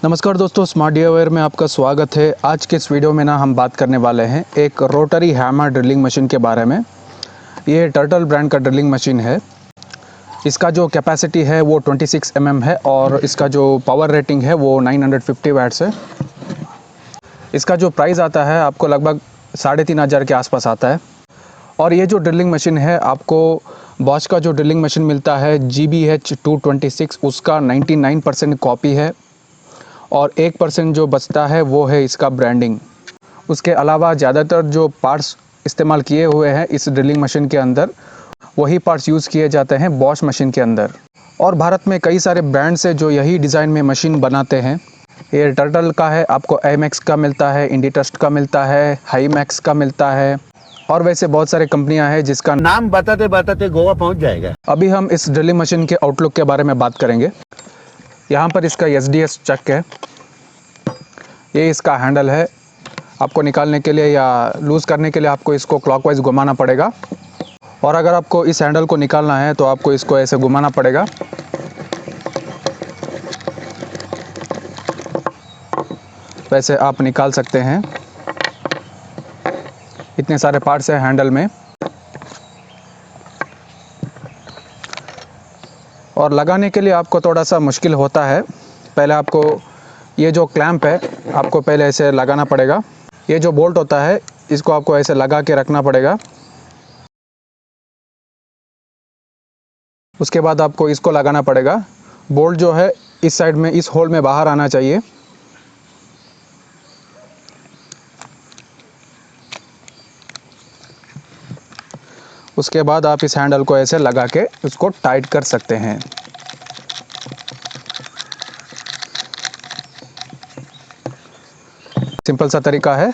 नमस्कार दोस्तों, स्मार्ट डीआईवायर में आपका स्वागत है। आज के इस वीडियो में हम बात करने वाले हैं एक रोटरी हैमर ड्रिलिंग मशीन के बारे में। ये टर्टल ब्रांड का ड्रिलिंग मशीन है। इसका जो कैपेसिटी है वो 26 mm है और इसका जो पावर रेटिंग है वो 950 वाट्स है। इसका जो प्राइस आता है आपको लगभग 3500 के आसपास आता है। और ये जो ड्रिलिंग मशीन है आपको बॉश का जो ड्रिलिंग मशीन मिलता है GBH226, उसका 99% कॉपी है और 1% जो बचता है वो है इसका ब्रांडिंग। उसके अलावा ज़्यादातर जो पार्ट्स इस्तेमाल किए हुए हैं इस ड्रिलिंग मशीन के अंदर, वही पार्ट्स यूज़ किए जाते हैं बॉश मशीन के अंदर। और भारत में कई सारे ब्रांड्स हैं जो यही डिज़ाइन में मशीन बनाते हैं। ये टर्टल का है, आपको एमएक्स का मिलता है, इंडिट्रस्ट का मिलता है, हाईमैक्स का मिलता है और वैसे बहुत सारे कंपनियां हैं जिसका नाम बताते बताते गोवा पहुंच जाएगा। अभी हम इस ड्रिलिंग मशीन के आउटलुक के बारे में बात करेंगे। यहाँ पर इसका SDS चक है, ये इसका हैंडल है। आपको निकालने के लिए या लूज़ करने के लिए आपको इसको क्लॉकवाइज घुमाना पड़ेगा। और अगर आपको इस हैंडल को निकालना है तो आपको इसको ऐसे घुमाना पड़ेगा। वैसे आप निकाल सकते हैं। इतने सारे पार्ट्स हैं हैंडल में। और लगाने के लिए आपको थोड़ा सा मुश्किल होता है। पहले आपको ये जो क्लैंप है आपको पहले ऐसे लगाना पड़ेगा। ये जो बोल्ट होता है इसको आपको ऐसे लगा के रखना पड़ेगा। उसके बाद आपको इसको लगाना पड़ेगा। बोल्ट जो है इस साइड में, इस होल में बाहर आना चाहिए। उसके बाद आप इस हैंडल को ऐसे लगा के उसको टाइट कर सकते हैं। सिंपल सा तरीका है।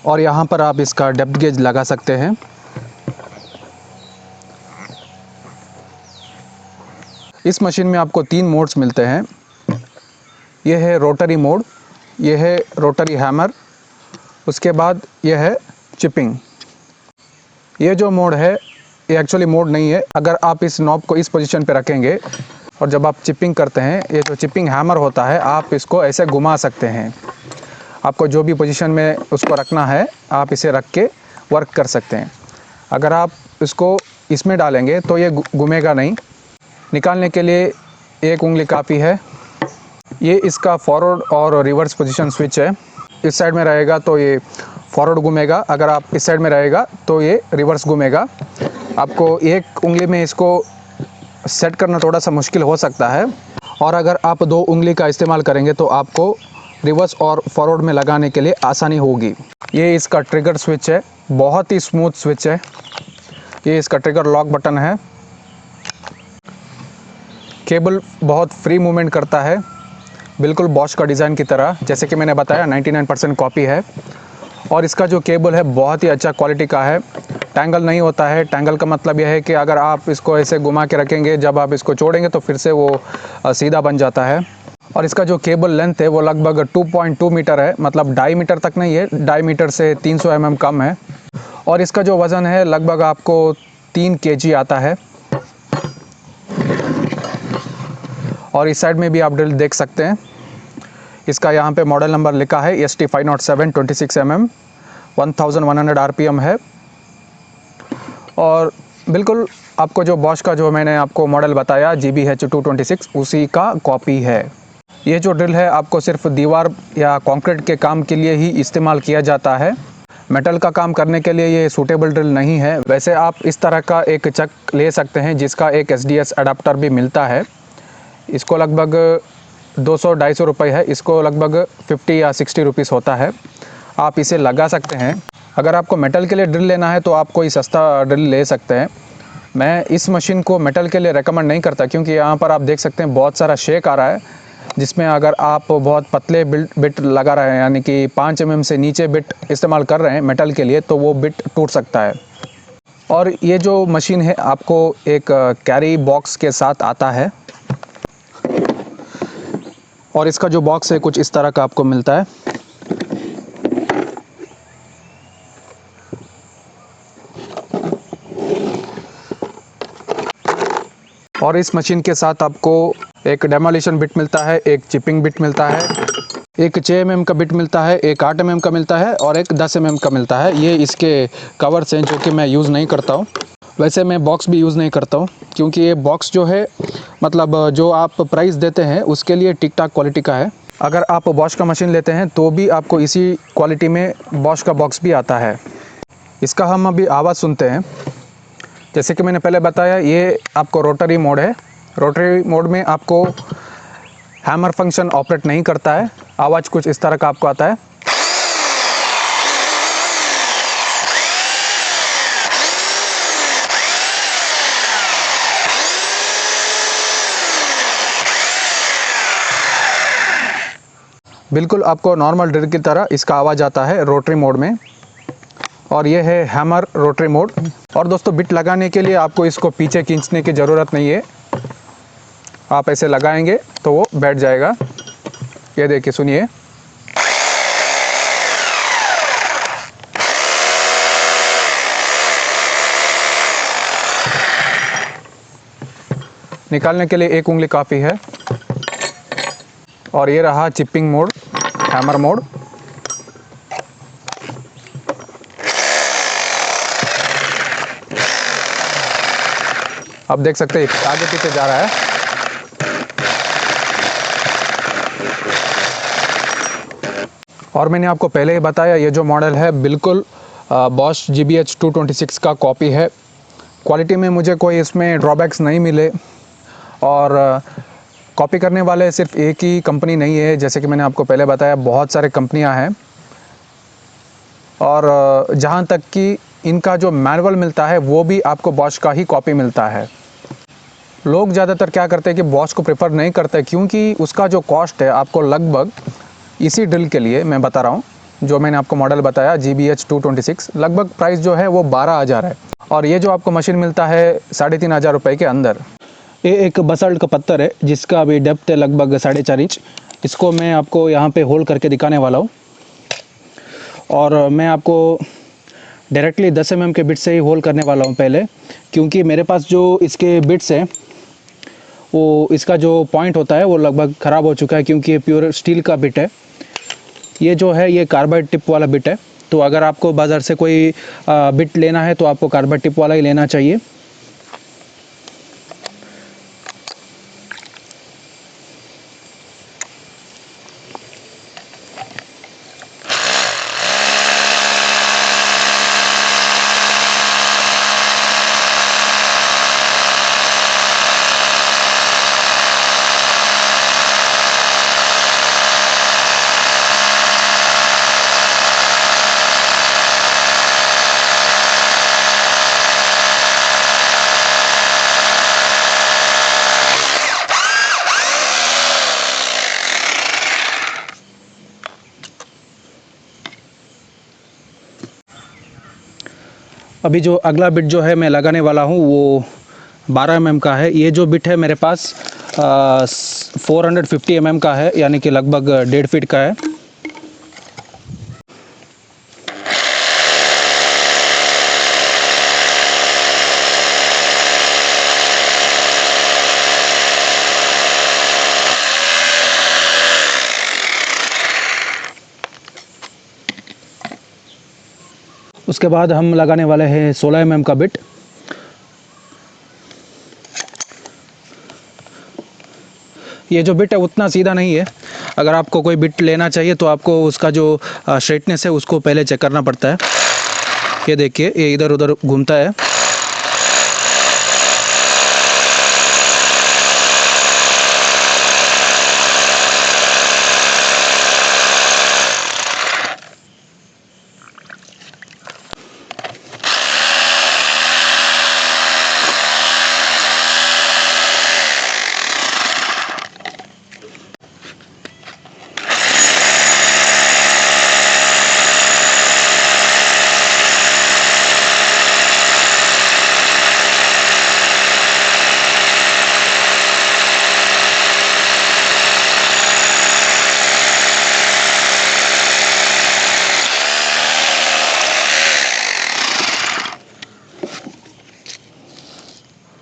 और यहाँ पर आप इसका डेप्थ गेज लगा सकते हैं। इस मशीन में आपको 3 मोड्स मिलते हैं। ये है रोटरी मोड, ये है रोटरी हैमर, उसके बाद ये है चिपिंग। ये जो मोड है ये एक्चुअली मोड नहीं है। अगर आप इस नॉब को इस पोजीशन पे रखेंगे और जब आप चिपिंग करते हैं, ये जो चिपिंग हैमर होता है आप इसको ऐसे घुमा सकते हैं। आपको जो भी पोजीशन में उसको रखना है आप इसे रख के वर्क कर सकते हैं। अगर आप इसको इसमें डालेंगे तो ये घूमेगा नहीं। निकालने के लिए एक उंगली काफ़ी है। ये इसका फॉरवर्ड और रिवर्स पोजीशन स्विच है। इस साइड में रहेगा तो ये फॉरवर्ड घूमेगा, अगर आप इस साइड में रहेगा तो ये रिवर्स घूमेगा। आपको एक उंगली में इसको सेट करना थोड़ा सा मुश्किल हो सकता है। और अगर आप 2 उंगली का इस्तेमाल करेंगे तो आपको रिवर्स और फॉरवर्ड में लगाने के लिए आसानी होगी। ये इसका ट्रिगर स्विच है, बहुत ही स्मूथ स्विच है। ये इसका ट्रिगर लॉक बटन है। केबल बहुत फ्री मूवमेंट करता है, बिल्कुल बॉश का डिज़ाइन की तरह। जैसे कि मैंने बताया 99% कॉपी है। और इसका जो केबल है बहुत ही अच्छा क्वालिटी का है, टैंगल नहीं होता है। टैंगल का मतलब यह है कि अगर आप इसको ऐसे घुमा के रखेंगे, जब आप इसको छोड़ेंगे तो फिर से वो सीधा बन जाता है। और इसका जो केबल लेंथ है वो लगभग 2.2 मीटर है, मतलब 2.5 मीटर तक नहीं है, 2.5 मीटर से 300 mm कम है। और इसका जो वज़न है लगभग आपको 3 kg आता है। और इस साइड में भी आप ड्रिल देख सकते हैं। इसका यहाँ पे मॉडल नंबर लिखा है ST507 26 mm, 1100 RPM है। और बिल्कुल आपको जो बॉश का जो मैंने आपको मॉडल बताया GBH226 उसी का कॉपी है। ये जो ड्रिल है आपको सिर्फ दीवार या कंक्रीट के काम के लिए ही इस्तेमाल किया जाता है। मेटल का काम करने के लिए ये सूटेबल ड्रिल नहीं है। वैसे आप इस तरह का एक चक ले सकते हैं जिसका एक SDS अडाप्टर भी मिलता है। इसको लगभग 200-250 रुपये है। इसको लगभग 50 या 60 रुपीज़ होता है। आप इसे लगा सकते हैं। अगर आपको मेटल के लिए ड्रिल लेना है तो आप कोई सस्ता ड्रिल ले सकते हैं। मैं इस मशीन को मेटल के लिए रेकमेंड नहीं करता, क्योंकि यहाँ पर आप देख सकते हैं बहुत सारा शेक आ रहा है, जिसमें अगर आप बहुत पतले बिट लगा रहे हैं, यानी कि 5 mm से नीचे बिट इस्तेमाल कर रहे हैं मेटल के लिए, तो वो बिट टूट सकता है। और ये जो मशीन है आपको एक कैरी बॉक्स के साथ आता है। और इसका जो बॉक्स है कुछ इस तरह का आपको मिलता है। और इस मशीन के साथ आपको एक डेमोलिशन बिट मिलता है, एक चिपिंग बिट मिलता है एक 6 mm का बिट मिलता है, एक 8 mm का मिलता है और एक 10 mm का मिलता है। ये इसके कवर्स हैं जो कि मैं यूज़ नहीं करता हूँ। वैसे मैं बॉक्स भी यूज़ नहीं करता हूँ क्योंकि ये बॉक्स जो है मतलब जो आप प्राइस देते हैं उसके लिए ठीक ठाक क्वालिटी का है। अगर आप बॉश का मशीन लेते हैं तो भी आपको इसी क्वालिटी में बॉश का बॉक्स भी आता है। इसका हम अभी आवाज़ सुनते हैं। जैसे कि मैंने पहले बताया, ये आपको रोटरी मोड है। रोटरी मोड में आपको हैमर फंक्शन ऑपरेट नहीं करता है। आवाज़ कुछ इस तरह का आपको आता है। बिल्कुल आपको नॉर्मल ड्रिल की तरह इसका आवाज़ आता है रोटरी मोड में। और ये है हैमर रोटरी मोड। और दोस्तों, बिट लगाने के लिए आपको इसको पीछे खींचने की ज़रूरत नहीं है। आप ऐसे लगाएंगे तो वो बैठ जाएगा। ये देखिए, सुनिए। निकालने के लिए एक उंगली काफ़ी है। और ये रहा चिपिंग मोड, हैमर मोड। आप देख सकते हैं आगे पीछे जा रहा है। और मैंने आपको पहले ही बताया, ये जो मॉडल है बिल्कुल बॉश GBH 226 का कॉपी है। क्वालिटी में मुझे कोई इसमें ड्रॉबैक्स नहीं मिले। और कॉपी करने वाले सिर्फ एक ही कंपनी नहीं है, जैसे कि मैंने आपको पहले बताया बहुत सारे कंपनियां हैं। और जहां तक कि इनका जो मैनुअल मिलता है वो भी आपको बॉश का ही कॉपी मिलता है। लोग ज़्यादातर क्या करते हैं कि बॉश को प्रेफर नहीं करते क्योंकि उसका जो कॉस्ट है आपको लगभग, इसी ड्रिल के लिए मैं बता रहा हूँ, जो मैंने आपको मॉडल बताया GBH 226, लगभग प्राइस जो है वो 12,000 है। और ये जो आपको मशीन मिलता है 3,500 रुपये के अंदर। ये एक बसाल्ट का पत्थर है जिसका अभी डेप्थ है लगभग 4.5 इंच। इसको मैं आपको यहाँ पे होल करके दिखाने वाला हूँ। और मैं आपको डायरेक्टली 10 mm के बिट से ही होल करने वाला हूँ पहले, क्योंकि मेरे पास जो इसके बिट्स हैं वो, इसका जो पॉइंट होता है वो लगभग ख़राब हो चुका है क्योंकि ये प्योर स्टील का बिट है। ये जो है ये कार्बाइड टिप वाला बिट है। तो अगर आपको बाज़ार से कोई बिट लेना है तो आपको कार्बाइड टिप वाला ही लेना चाहिए। अभी जो अगला बिट जो है मैं लगाने वाला हूँ वो 12 mm का है। ये जो बिट है मेरे पास 450 mm का है, यानी कि लगभग 1.5 फीट का है। उसके बाद हम लगाने वाले हैं 16 mm का बिट। ये जो बिट है उतना सीधा नहीं है। अगर आपको कोई बिट लेना चाहिए तो आपको उसका जो स्ट्रेटनेस है उसको पहले चेक करना पड़ता है। ये देखिए, ये इधर उधर घूमता है।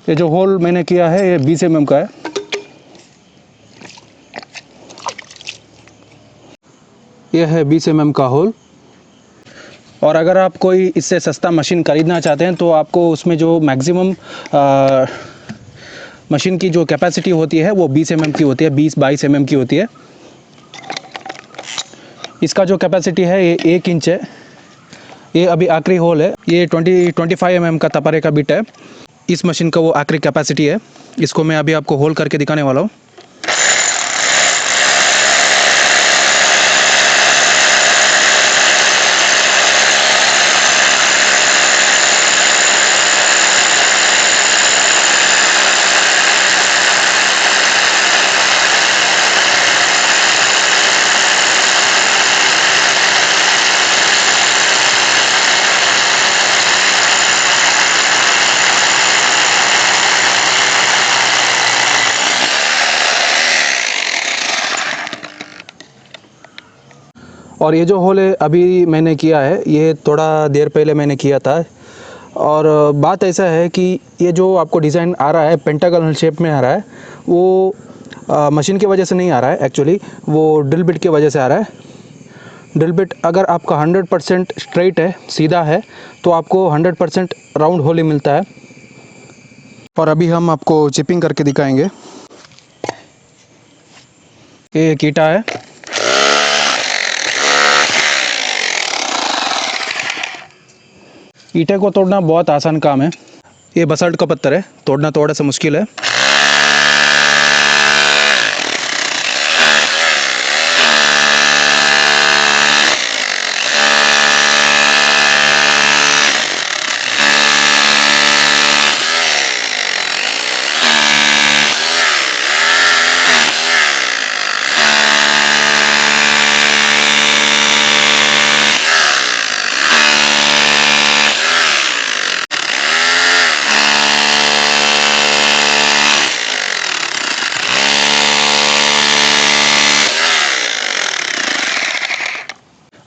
ये जो होल मैंने किया है ये 20 mm का है। यह है 20 mm का होल। और अगर आप कोई इससे सस्ता मशीन ख़रीदना चाहते हैं तो आपको उसमें जो मैक्सिमम मशीन की जो कैपेसिटी होती है वो 20 mm की होती है, 20-22 mm की होती है। इसका जो कैपेसिटी है ये 1 इंच है। ये अभी आखिरी होल है, ये 25 mm का तपरे का बिट है। इस मशीन का वो आखिरी कैपेसिटी है। इसको मैं अभी आपको होल करके दिखाने वाला हूँ। और ये जो होल है अभी मैंने किया है, ये थोड़ा देर पहले मैंने किया था। और बात ऐसा है कि ये जो आपको डिज़ाइन आ रहा है पेंटागोनल शेप में आ रहा है, वो मशीन की वजह से नहीं आ रहा है, एक्चुअली वो ड्रिल बिट की वजह से आ रहा है। ड्रिल बिट अगर आपका 100% स्ट्रेट है, सीधा है, तो आपको 100% राउंड होल ही मिलता है। और अभी हम आपको चिपिंग करके दिखाएंगे। ये एक ईंटा है। ईंटे को तोड़ना बहुत आसान काम है। ये बसाल्ट का पत्थर है, तोड़ना थोड़ा सा मुश्किल है।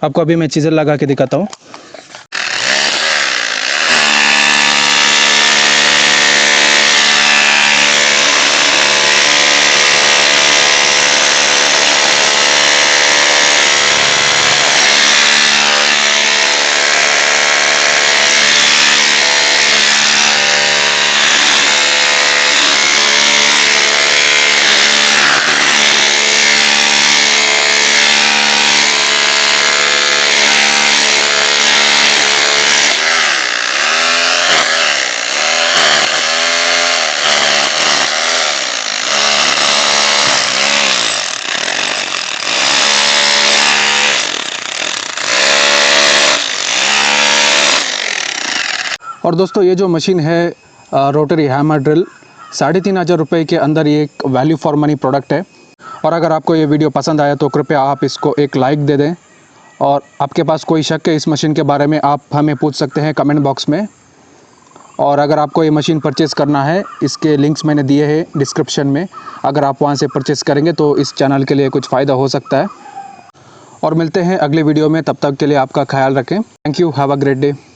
आपको अभी मैं चीज़र लगा के दिखाता हूँ। और दोस्तों ये जो मशीन है रोटरी हैमर ड्रिल, 3500 रुपये के अंदर ये एक वैल्यू फॉर मनी प्रोडक्ट है। और अगर आपको ये वीडियो पसंद आया तो कृपया आप इसको एक लाइक दे दें। और आपके पास कोई शक है इस मशीन के बारे में, आप हमें पूछ सकते हैं कमेंट बॉक्स में। और अगर आपको ये मशीन परचेज़ करना है, इसके लिंक्स मैंने दिए हैं डिस्क्रिप्शन में। अगर आप वहाँ से परचेज़ करेंगे तो इस चैनल के लिए कुछ फ़ायदा हो सकता है। और मिलते हैं अगले वीडियो में, तब तक के लिए आपका ख्याल रखें। Thank you, have a great day.